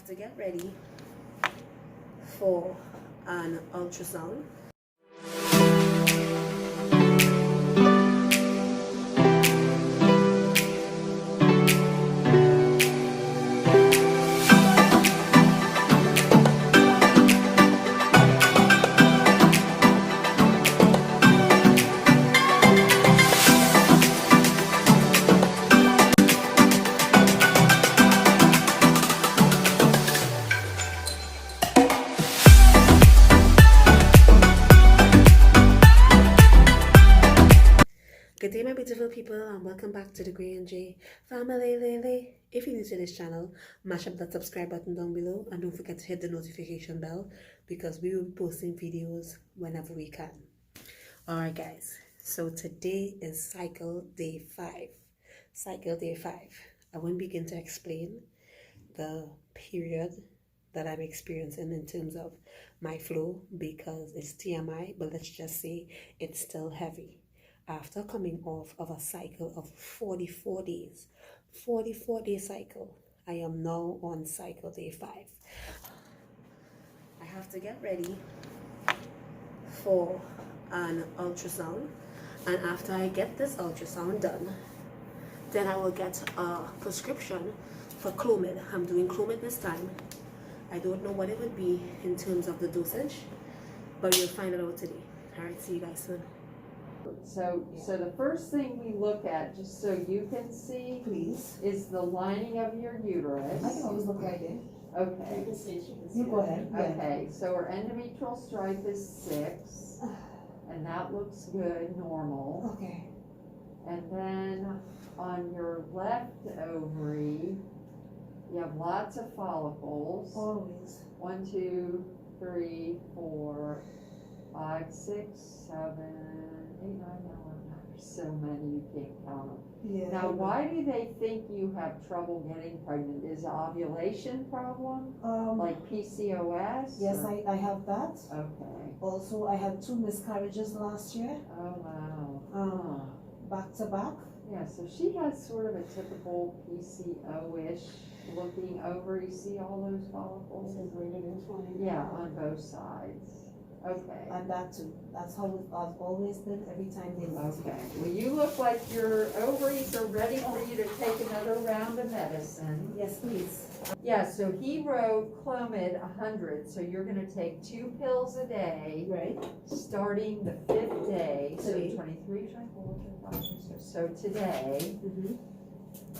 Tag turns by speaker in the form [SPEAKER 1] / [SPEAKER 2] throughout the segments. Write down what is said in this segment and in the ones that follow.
[SPEAKER 1] have to get ready for an ultrasound. Good day, my beautiful people, and welcome back to the Gray and J family. If you're new to this channel, mash up that subscribe button down below and don't forget to hit the notification bell because we will be posting videos whenever we can. Alright guys, so today is cycle day 5. Cycle day 5. I won't begin to explain the period that I'm experiencing in terms of my flow because it's TMI, but let's just say it's still heavy. After coming off of a cycle of 44 days, 44-day cycle, I am now on cycle day 5. I have to get ready for an ultrasound, and after I get this ultrasound done, then I will get a prescription for Clomid. I'm doing Clomid this time. I don't know what it would be in terms of the dosage, but you'll find it out today. Alright, see you guys soon.
[SPEAKER 2] So the first thing we look at, just so you can see,
[SPEAKER 3] Please.
[SPEAKER 2] is the lining of your uterus.
[SPEAKER 3] I can always look right there.
[SPEAKER 2] Okay.
[SPEAKER 3] You go ahead. Yeah.
[SPEAKER 2] Okay, so our endometrial stripe is 6, and that looks good, normal.
[SPEAKER 3] Okay.
[SPEAKER 2] And then on your left ovary, you have lots of follicles.
[SPEAKER 3] Always.
[SPEAKER 2] 1, 2, 3, 4, 5, 6, 7, 8, 9, 10, 11. There's so many you can't count them.
[SPEAKER 3] Yeah.
[SPEAKER 2] Now, why do they think you have trouble getting pregnant? Is it ovulation problem? Like PCOS?
[SPEAKER 3] Yes,
[SPEAKER 2] or-
[SPEAKER 3] I have that.
[SPEAKER 2] Okay.
[SPEAKER 3] Also, I had 2 miscarriages last year,
[SPEAKER 2] Oh, wow.
[SPEAKER 3] back to back.
[SPEAKER 2] Yeah, so she has sort of a typical PCO-ish looking ovary. See all those follicles?
[SPEAKER 3] Greater than 20.
[SPEAKER 2] Yeah, on both sides. Okay.
[SPEAKER 3] And that too. That's how I've always been every time they meet.
[SPEAKER 2] Okay. Well, you look like your ovaries are ready for you to take another round of medicine.
[SPEAKER 3] Yes, please.
[SPEAKER 2] Yeah, so he wrote Clomid 100, so you're gonna take 2 pills a day,
[SPEAKER 3] Right.
[SPEAKER 2] starting the 5th day, so
[SPEAKER 3] Today.
[SPEAKER 2] 23, 24, 25, 26, so today,
[SPEAKER 3] Mm-hmm.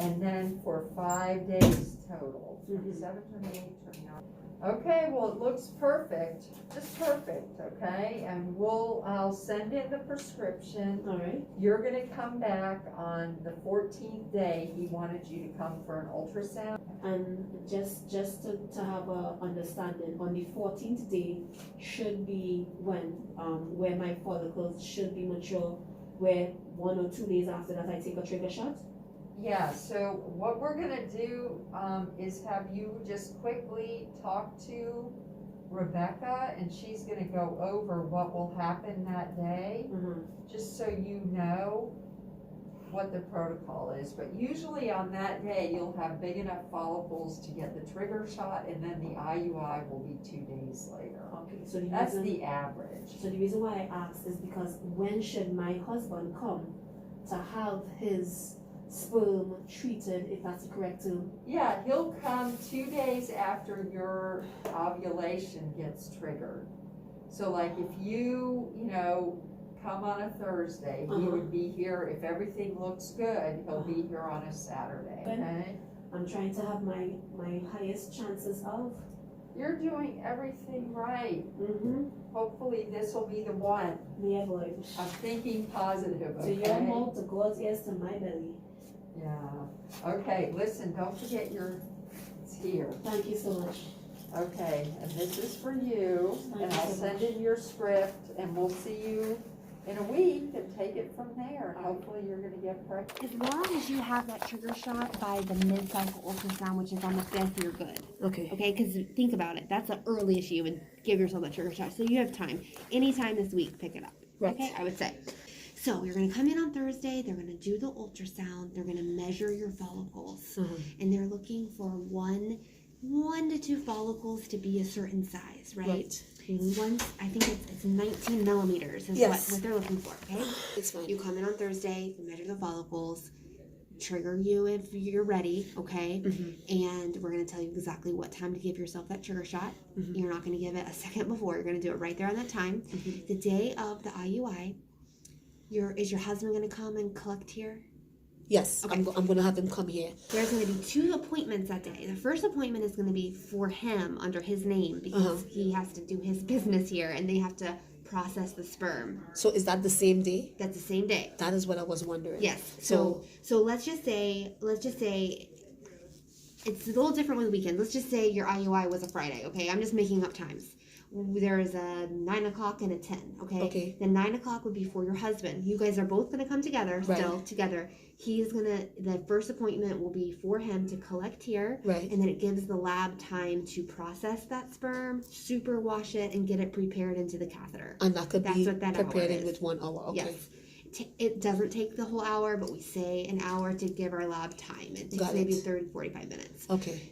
[SPEAKER 2] and then for 5 days total,
[SPEAKER 3] Mhm.
[SPEAKER 2] 27, 28, 29. Okay, well, it looks perfect, just perfect, okay, and I'll send in the prescription.
[SPEAKER 3] All right.
[SPEAKER 2] You're gonna come back on the 14th day. He wanted you to come for an ultrasound.
[SPEAKER 3] And just to have a understanding, on the 14th day should be when where my follicles should be mature, where 1 or 2 days after that I take a trigger shot.
[SPEAKER 2] Yeah, so what we're gonna do is have you just quickly talk to Rebecca, and she's gonna go over what will happen that day, just so you know what the protocol is. But usually on that day, you'll have big enough follicles to get the trigger shot, and then the IUI will be 2 days later.
[SPEAKER 3] Okay, so
[SPEAKER 2] That's the average.
[SPEAKER 3] So the reason why I asked is because when should my husband come to have his sperm treated, if that's the correct term?
[SPEAKER 2] Yeah, he'll come 2 days after your ovulation gets triggered. So like if you come on a Thursday, he would be here. If everything looks good, he'll be here on a Saturday, okay?
[SPEAKER 3] I'm trying to have my highest chances of.
[SPEAKER 2] You're doing everything right.
[SPEAKER 3] Mm-hmm.
[SPEAKER 2] Hopefully this will be the one.
[SPEAKER 3] Yeah, boy.
[SPEAKER 2] I'm thinking positive,
[SPEAKER 3] To your
[SPEAKER 2] okay?
[SPEAKER 3] mouth, to God's ears, to my belly.
[SPEAKER 2] Yeah. Okay, listen, don't forget it's here.
[SPEAKER 3] Thank you so much.
[SPEAKER 2] Okay, and this is for you,
[SPEAKER 3] Thank
[SPEAKER 2] and
[SPEAKER 3] you
[SPEAKER 2] I'll
[SPEAKER 3] so
[SPEAKER 2] send
[SPEAKER 3] much.
[SPEAKER 2] in your script, and we'll see you in a week and take it from there. And hopefully you're gonna get pregnant.
[SPEAKER 4] As long as you have that trigger shot by the mid-cycle ultrasound, which is on the 5th, you're good.
[SPEAKER 3] Okay.
[SPEAKER 4] Okay, because think about it. That's the earliest you would give yourself that trigger shot. So you have time. Anytime this week, pick it up.
[SPEAKER 3] Right.
[SPEAKER 4] Okay, I would say. So you're going to come in on Thursday. They're going to do the ultrasound. They're going to measure your follicles. And they're looking for 1 1 to 2 follicles to be a certain size, right?
[SPEAKER 1] Right. Mhm.
[SPEAKER 4] Once, I think it's 19 millimeters is
[SPEAKER 1] Yes.
[SPEAKER 4] what they're looking for, okay?
[SPEAKER 1] It's fine.
[SPEAKER 4] You come in on Thursday, you measure the follicles, trigger you if you're ready, okay? And we're going to tell you exactly what time to give yourself that trigger shot. You're not going to give it a second before. You're going to do it right there on that time. The day of the IUI, is your husband going to come and collect here?
[SPEAKER 1] Yes,
[SPEAKER 4] Okay.
[SPEAKER 1] I'm going to have him come here.
[SPEAKER 4] There's going to be 2 appointments that day. The first appointment is going to be for him under his name because he has to do his business here and they have to process the sperm.
[SPEAKER 1] So is that the same day?
[SPEAKER 4] That's the same day.
[SPEAKER 1] That is what I was wondering.
[SPEAKER 4] Yes. So let's just say it's a little different with the weekend. Let's just say your IUI was a Friday, okay? I'm just making up times. There's a 9 o'clock and a 10, okay?
[SPEAKER 1] Okay.
[SPEAKER 4] The 9 o'clock would be for your husband. You guys are both going to come together, still together. The first appointment will be for him to collect here.
[SPEAKER 1] Right.
[SPEAKER 4] And then it gives the lab time to process that sperm, super wash it, and get it prepared into the catheter.
[SPEAKER 1] And that could
[SPEAKER 4] That's
[SPEAKER 1] be
[SPEAKER 4] what that
[SPEAKER 1] prepared
[SPEAKER 4] hour
[SPEAKER 1] in
[SPEAKER 4] is.
[SPEAKER 1] with 1 hour. Okay.
[SPEAKER 4] Yes. It doesn't take the whole hour, but we say an hour to give our lab time. It takes
[SPEAKER 1] Got it.
[SPEAKER 4] maybe 30, 45 minutes.
[SPEAKER 1] Okay.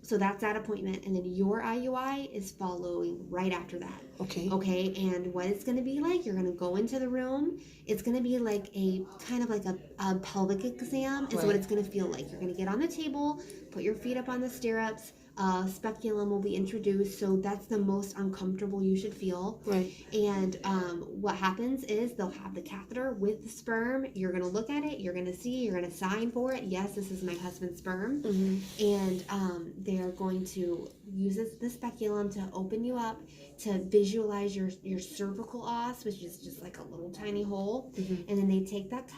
[SPEAKER 4] So that's that appointment, and then your IUI is following right after that.
[SPEAKER 1] Okay.
[SPEAKER 4] Okay, and what it's going to be like, you're going to go into the room. It's going to be like a kind of like a pelvic exam is what it's going to feel like. You're going to get on the table, put your feet up on the stirrups. Speculum will be introduced, so that's the most uncomfortable you should feel.
[SPEAKER 1] Right.
[SPEAKER 4] And what happens is they'll have the catheter with the sperm. You're going to look at it. You're going to see. You're going to sign for it. Yes, this is my husband's sperm. And they're going to use the speculum to open you up, to visualize your cervical os, which is just like a little tiny hole. And then they take that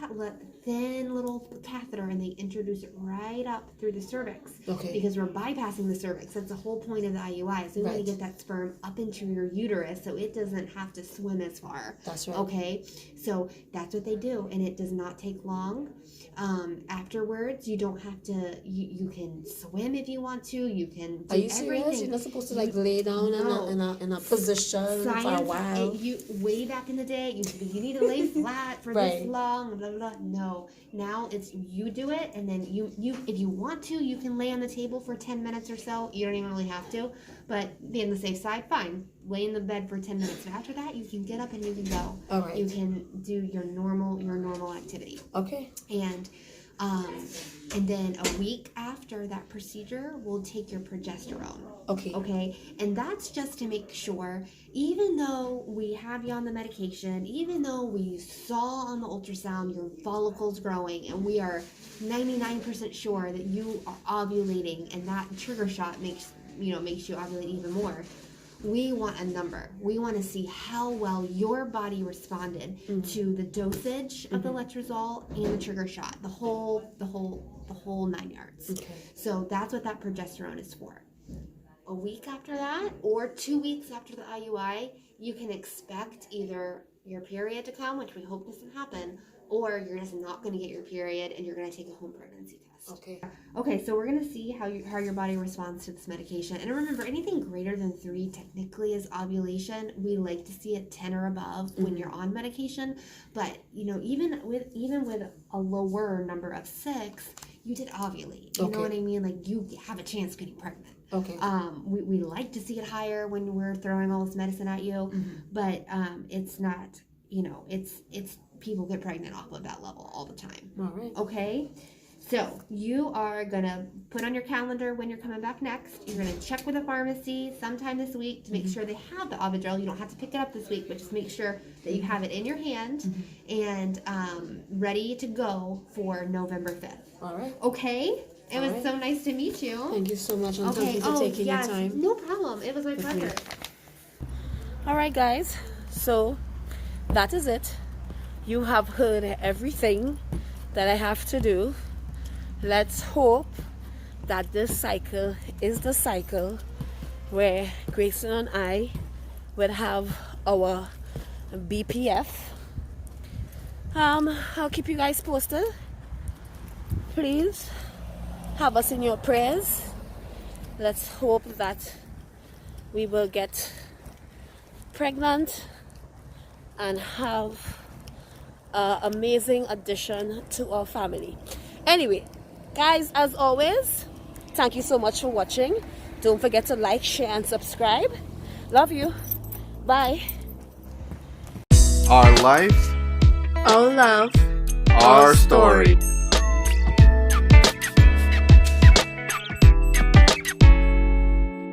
[SPEAKER 4] thin little catheter and they introduce it right up through the cervix.
[SPEAKER 1] Okay.
[SPEAKER 4] Because we're bypassing the cervix. That's the whole point of the IUI. So we want to get that sperm up into your uterus so it doesn't have to swim as far.
[SPEAKER 1] That's right.
[SPEAKER 4] Okay. So that's what they do, and it does not take long. Afterwards, you don't have to. You can swim if you want to. You can do
[SPEAKER 1] Are you serious?
[SPEAKER 4] everything.
[SPEAKER 1] You're not supposed to like lay down in a position for a
[SPEAKER 4] Science,
[SPEAKER 1] while.
[SPEAKER 4] way back in the day, you need to lay flat for this long, blah, blah, blah. No, now it's you do it, and then you if you want to, you can lay on the table for 10 minutes or so. You don't even really have to, but be on the safe side, fine. Lay in the bed for 10 minutes. But after that, you can get up and you can go.
[SPEAKER 1] All right.
[SPEAKER 4] You can do your normal activity.
[SPEAKER 1] Okay.
[SPEAKER 4] And then a week after that procedure, we'll take your progesterone.
[SPEAKER 1] Okay.
[SPEAKER 4] Okay, and that's just to make sure, even though we have you on the medication, even though we saw on the ultrasound your follicles growing, and we are 99% sure that you are ovulating, and that trigger shot makes you ovulate even more. We want a number. We want to see how well your body responded to the dosage of the letrozole and the trigger shot, the whole 9 yards.
[SPEAKER 1] Okay.
[SPEAKER 4] So that's what that progesterone is for. A week after that, or 2 weeks after the IUI, you can expect either your period to come, which we hope doesn't happen, or you're just not going to get your period and you're going to take a home pregnancy test.
[SPEAKER 1] Okay.
[SPEAKER 4] Okay, so we're going to see how your body responds to this medication. And remember, anything greater than 3 technically is ovulation. We like to see it 10 or above when you're on medication. But, even with a lower number of 6, you did ovulate. You know what I mean? Like, you have a chance of getting pregnant.
[SPEAKER 1] Okay.
[SPEAKER 4] We like to see it higher when we're throwing all this medicine at you, but it's not, it's people get pregnant off of that level all the time.
[SPEAKER 1] All right.
[SPEAKER 4] Okay? So you are going to put on your calendar when you're coming back next. You're going to check with the pharmacy sometime this week to make sure they have the Ovidrel. You don't have to pick it up this week, but just make sure that you have it in your hand and ready to go for November 5th.
[SPEAKER 1] All right.
[SPEAKER 4] Okay? It was
[SPEAKER 1] Alright.
[SPEAKER 4] so nice to meet you.
[SPEAKER 1] Thank you so much, and thank you for taking your time.
[SPEAKER 4] No problem. It was my
[SPEAKER 1] With
[SPEAKER 4] pleasure.
[SPEAKER 1] me. All right, guys. So that is it. You have heard everything that I have to do. Let's hope that this cycle is the cycle where Grayson and I will have our BPF. I'll keep you guys posted. Please have us in your prayers. Let's hope that we will get pregnant and have an amazing addition to our family. Anyway, guys, as always, Thank you so much for watching. Don't forget to like, share, and subscribe. Love you. Bye.
[SPEAKER 5] Our life,
[SPEAKER 1] All love.
[SPEAKER 5] our story.